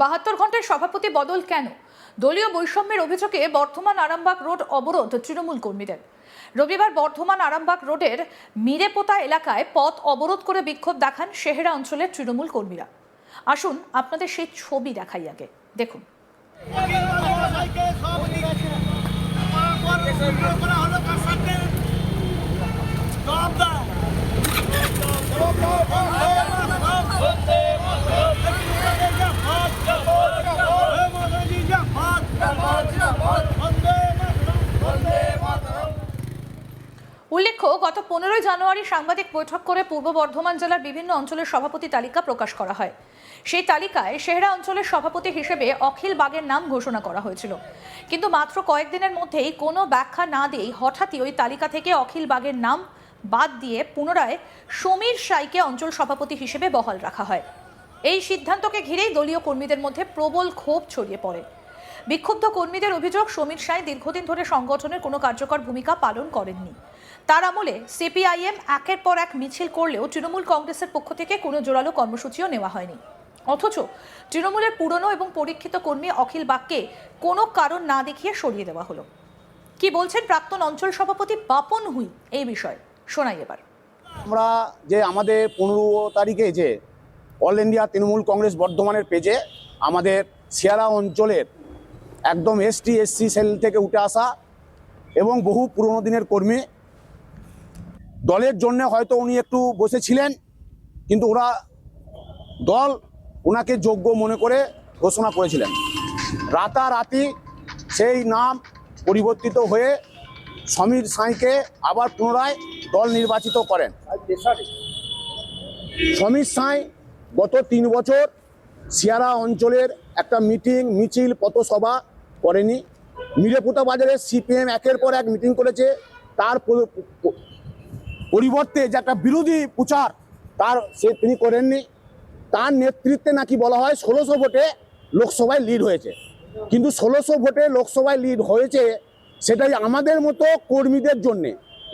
72 ঘন্টায় সভাপতি বদল কেন? দলীয় বৈষম্যের অভিযোগে বর্ধমান আরামবাগ রোড অবরোধ তৃণমূল কর্মীদের। রবিবার বর্ধমান আরামবাগ রোডের মিরেপোতা এলাকায় পথ অবরোধ করে বিক্ষোভ দেখান শেহরা অঞ্চলের তৃণমূল কর্মীরা। আসুন আপনাদের সেই ছবি দেখাই আগে, দেখুন। উল্লেখ্য, গত 15 জানুয়ারি সাংবাদিক বৈঠক করে পূর্ব বর্ধমান জেলার বিভিন্ন অঞ্চলের সভাপতি তালিকা প্রকাশ করা হয়। সেই তালিকায় শেহরা অঞ্চলের সভাপতি হিসেবে অখিল বাগের নাম ঘোষণা করা হয়েছিল, কিন্তু মাত্র কয়েকদিনের মধ্যেই কোনো ব্যাখ্যা না দিয়েই হঠাৎই ওই তালিকা থেকে অখিল বাগের নাম বাদ দিয়ে পুনরায় সমীর সাইকে অঞ্চল সভাপতি হিসেবে বহাল রাখা হয়। এই সিদ্ধান্তকে ঘিরেই দলীয় কর্মীদের মধ্যে প্রবল ক্ষোভ ছড়িয়ে পড়ে। বিক্ষুব্ধ কর্মীদের অভিযোগ, সমীর সাই দীর্ঘদিন ধরে সংগঠনের কোনো কার্যকর ভূমিকা পালন করেননি। তার আমলে সিপিআইএম একের পর এক মিছিল করলেও তৃণমূল কংগ্রেসের পক্ষ থেকে কোনো জোরালো কর্মসূচিও নেওয়া হয়নি। অথচ তৃণমূলের পুরনো এবং পরীক্ষিত কর্মী অখিল বাগকে কোনো কারণ না দেখিয়ে সরিয়ে দেওয়া হলো। কি বলছেন প্রাক্তন অঞ্চল সভাপতি বাপন হুই এই বিষয়ে, শোনাই এবার। আমরা যে আমাদের 15 তারিখে যে অল ইন্ডিয়া তৃণমূল কংগ্রেস বর্ধমানের পেজে আমাদের শেহরা অঞ্চলের একদম এসটি এসসি সেল থেকে উঠে আসা এবং বহু পুরনো দিনের কর্মী, দলের জন্য হয়তো উনি একটু বসেছিলেন, কিন্তু ওরা দল ওনাকে যোগ্য মনে করে ঘোষণা করেছিলেন। রাতারাতি সেই নাম পরিবর্তিত হয়ে সমীর সাইকে আবার পুনরায় দল নির্বাচিত করেন। সমীর সাই গত 3 বছর শেহরা অঞ্চলের একটা মিটিং, মিছিল, পথসভা করেনি। মিরেপোতা বাজারে সিপিএম একের পর এক মিটিং করেছে, তার পরিবর্তে যে একটা বিরোধী প্রচার তিনি করেননি। তার নেতৃত্বে নাকি বলা হয় 1600 ভোটে লোকসভায় লিড হয়েছে, কিন্তু 1600 ভোটে লোকসভায় লিড হয়েছে সেটাই আমাদের মতো কর্মীদের জন্যে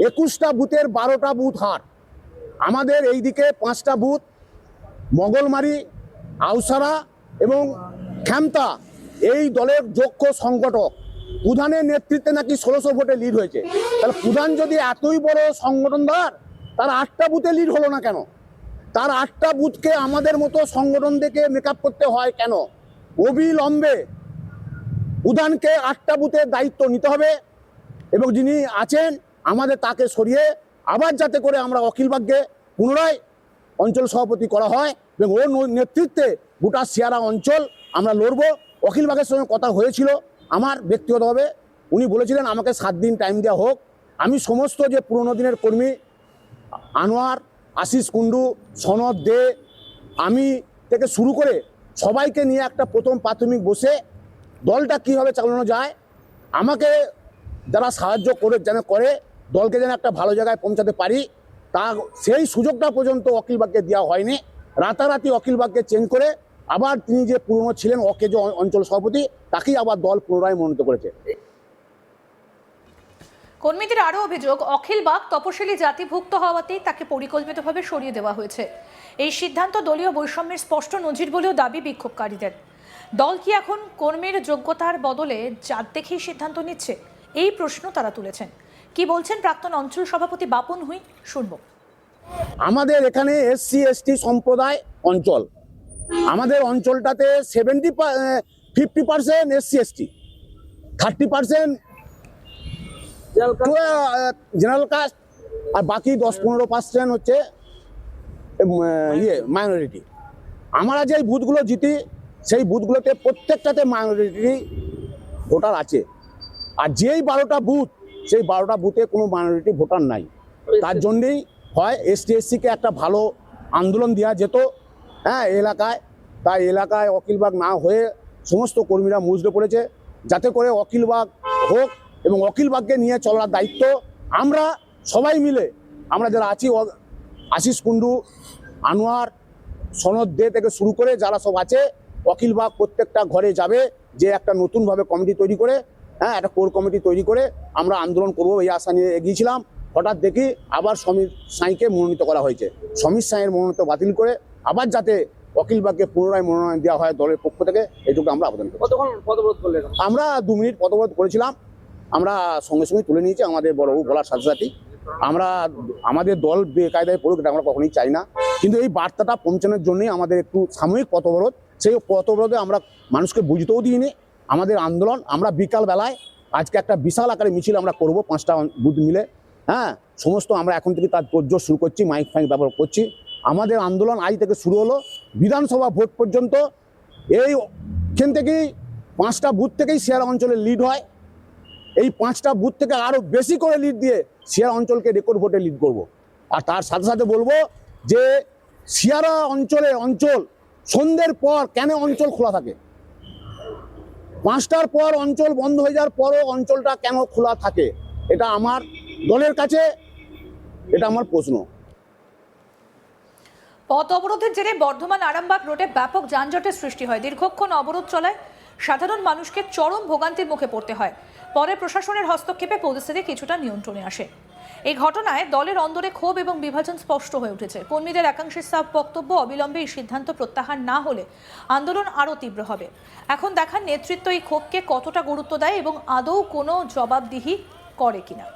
21টা বুথের 12টা বুথ হার। আমাদের এই দিকে 5টা বুথ মঙ্গলমারি, আউসারা এবং খ্যামতা, এই দলের যোগ্য সংগঠক প্রধানের নেতৃত্বে নাকি 1600 ভোটে লিড হয়েছে। তাহলে প্রধান যদি এতই বড় সংগঠনদার, তার 8টা বুথে লিড হলো না কেন? তার 8টা বুথকে আমাদের মতো সংগঠন থেকে মেকআপ করতে হয় কেন? অবিলম্বে প্রধানকে 8টা বুথের দায়িত্ব নিতে হবে এবং যিনি আছেন আমাদের তাকে সরিয়ে আবার যাতে করে আমরা অখিল বাগকে পুনরায় অঞ্চল সভাপতি করা হয় এবং ওর নেতৃত্বে গোটা শেহরা অঞ্চল আমরা লড়বো। অখিল বাগের সঙ্গে কথা হয়েছিল আমার ব্যক্তিগতভাবে, উনি বলেছিলেন আমাকে 7 দিন টাইম দেওয়া হোক। আমি সমস্ত যে পুরনো দিনের কর্মী আনোয়ার, আশিস কুন্ডু, সনদ দে, আমি থেকে শুরু করে সবাইকে নিয়ে একটা প্রথম প্রাথমিক বসে দলটা কীভাবে চালানো যায়, আমাকে যারা সাহায্য করে দলকে যেন একটা ভালো জায়গায় পৌঁছাতে পারি, তা সেই সুযোগটা পর্যন্ত অখিল বাগকে দেওয়া হয়নি। রাতারাতি অখিল বাগকে চেঞ্জ করে আবার তিনি যে পুরনো ছিলেন অকেজ অঞ্চল সভাপতি, তাকেই আবার দল পুনরায় মনোনীত করেছে। কর্মীদের আরও অভিযোগ, অখিল বাগ তপশিলি জাতিভুক্ত হওয়াতেই তাকে পরিকল্পিতভাবে সরিয়ে দেওয়া হয়েছে। এই সিদ্ধান্ত দলীয় বৈষম্যের স্পষ্ট নজির বলেও দাবি বিক্ষোভকারীদের। দল কি এখন কর্মীর যোগ্যতার বদলে জাত দেখেই সিদ্ধান্ত নিচ্ছে? এই প্রশ্ন তারা তুলেছেন। কি বলছেন প্রাক্তন অঞ্চল সভাপতি বাপন হুই, শুনবো। আমাদের এখানে এসসি এসটি সম্প্রদায় অঞ্চল, আমাদের অঞ্চলটাতে 50% এসসি এসটি, 30% জেনারেল কাস্ট, আর বাকি 10-15% হচ্ছে মাইনরিটি। আমরা যে বুথগুলো জিতি সেই বুথগুলোতে প্রত্যেকটাতে মাইনরিটি ভোটার আছে, আর যেই 12টা বুথ সেই 12টা বুথে কোনো মাইনরিটি ভোটার নাই। তার জন্যেই হয় এসটি এসসিকে একটা ভালো আন্দোলন দেওয়া যেত এলাকায়, তাই এলাকায় অখিল বাগ না হয়ে সমস্ত কর্মীরা মুজড়ে পড়েছে যাতে করে অখিল বাগ হোক এবং অখিল বাগকে নিয়ে চলার দায়িত্ব আমরা সবাই মিলে, আমরা যারা আছি, আশিস কুন্ডু, আনোয়ার, সনদ দে থেকে শুরু করে যারা সব আছে, অখিল বাগ প্রত্যেকটা ঘরে যাবে, যে একটা নতুনভাবে কমিটি তৈরি করে, একটা কোর কমিটি তৈরি করে আমরা আন্দোলন করব এই আশা নিয়ে এগিয়েছিলাম। হঠাৎ দেখি আবার সমীর সাইকে মনোনীত করা হয়েছে। সমীর সাইয়ের মনোনীত বাতিল করে আবার যাতে অখিল বাগকে পুনরায় মনোনয়ন দেওয়া হয় দলের পক্ষ থেকে, এইটুকু আমরা আবেদন করি। কতক্ষণ পদব্রত করলেন? আমরা 2 মিনিট পদব্রত করেছিলাম, আমরা সঙ্গে সঙ্গে তুলে নিয়েছি আমাদের বড়বাবু বলার সাথে সাথেই। আমরা আমাদের দল বেকায়দায় পড়ুক এটা আমরা কখনোই চাই না, কিন্তু এই বার্তাটা পৌঁছানোর জন্যই আমাদের একটু সাময়িক পথবরোধ। সেই পথবরোধে আমরা মানুষকে বুঝতেও দিইনি আমাদের আন্দোলন। আমরা বিকাল বেলায় আজকে একটা বিশাল আকারে মিছিল আমরা করব 5টা বুথ মিলে। হ্যাঁ, সমস্ত আমরা এখন থেকে তার তোড়জোড় শুরু করছি, মাইক ফাইক ব্যবহার করছি। আমাদের আন্দোলন আজ থেকে শুরু হলো বিধানসভা ভোট পর্যন্ত। এইখান থেকেই 5টা বুথ থেকেই সিয়ারা অঞ্চলে লিড হয়। এই 5টা বুথ থেকে আরো বেশি করে লিড দিয়ে সিয়ারা অঞ্চলকে রেকর্ড ভোটে লিড করব। আর তার সাথে সাথে বলবো যে সিয়ারা অঞ্চল সন্ধ্যের পর কেন অঞ্চল খোলা থাকে, 5টার পর অঞ্চল বন্ধ হয়ে যাওয়ার পরও অঞ্চলটা কেন খোলা থাকে, এটা আমার দলের কাছে এটা আমার প্রশ্ন। পথ অবরোধের জেরে বর্ধমান আরামবাগ রোডে ব্যাপক যানজটের সৃষ্টি হয়। দীর্ঘক্ষণ অবরোধ চলায় সাধারণ মানুষকে চরম ভোগান্তির মুখে পড়তে হয়। পরে প্রশাসনের হস্তক্ষেপে পরিস্থিতি কিছুটা নিয়ন্ত্রণে আসে। এই ঘটনায় দলের অন্দরে ক্ষোভ এবং বিভাজন স্পষ্ট হয়ে উঠেছে। কর্মীদের একাংশের সাফ বক্তব্য, অবিলম্বে এই সিদ্ধান্ত প্রত্যাহার না হলে আন্দোলন আরও তীব্র হবে। এখন দেখার নেতৃত্ব এই ক্ষোভকে কতটা গুরুত্ব দেয় এবং আদৌ কোনো জবাবদিহি করে কিনা।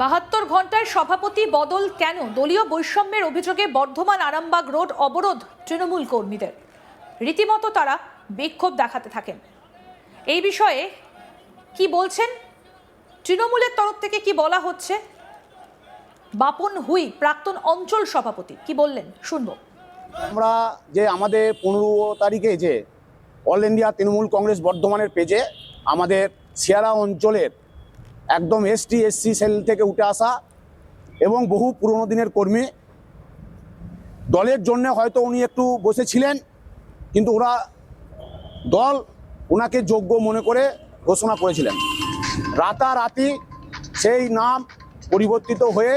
বাহাত্তর ঘন্টায় সভাপতি বদল কেন? দলীয় বৈষম্যের অভিযোগে বর্ধমান আরামবাগ রোড অবরোধ তৃণমূল কর্মীদের। রীতিমতো তারা বিক্ষোভ দেখাতে থাকেন। এই বিষয়ে কি বলছেন তৃণমূলের তরফ থেকে, কি বলা হচ্ছে? বাপন হুই প্রাক্তন অঞ্চল সভাপতি কি বললেন শুনবো। আমরা যে আমাদের 15 তারিখে যে অল ইন্ডিয়া তৃণমূল কংগ্রেস বর্ধমানের পেজে আমাদের সিয়ারা অঞ্চলের একদম ST SC সেল থেকে উঠে আসা এবং বহু পুরনো দিনের কর্মী, দলের জন্য হয়তো উনি একটু বসেছিলেন, কিন্তু দল ওনাকে যোগ্য মনে করে ঘোষণা করেছিলেন। রাতারাতি সেই নাম পরিবর্তিত হয়ে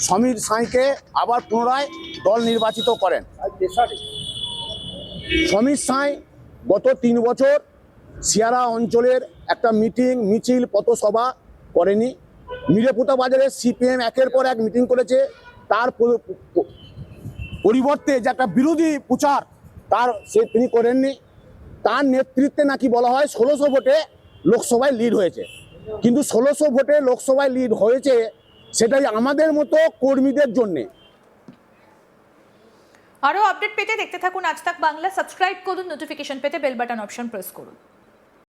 সমীর সাঁইকে আবার পুনরায় দল নির্বাচিত করেন। সমীর সাঁই গত 3 বছর সিয়ারা অঞ্চলের একটা মিটিং, মিছিল, পথসভা করেনি। মিরেপুতা বাজারে CPM একের পর এক মিটিং করেছে। তার পরিবর্তে যে একটা বিরোধী প্রচার তিনি করেননি। তার নেতৃত্বে নাকি বলা হয় 1600 ভোটে লোকসভায় লিড হয়েছে, কিন্তু 1600 ভোটে লোকসভায় লিড হয়েছে সেটাই আমাদের মতো কর্মীদের জন্যে। আরও আপডেট পেতে দেখতে থাকুন আজ তাক বাংলা। সাবস্ক্রাইব করুন, নোটিফিকেশন পেতে বেল বাটন অপশন প্রেস করুন।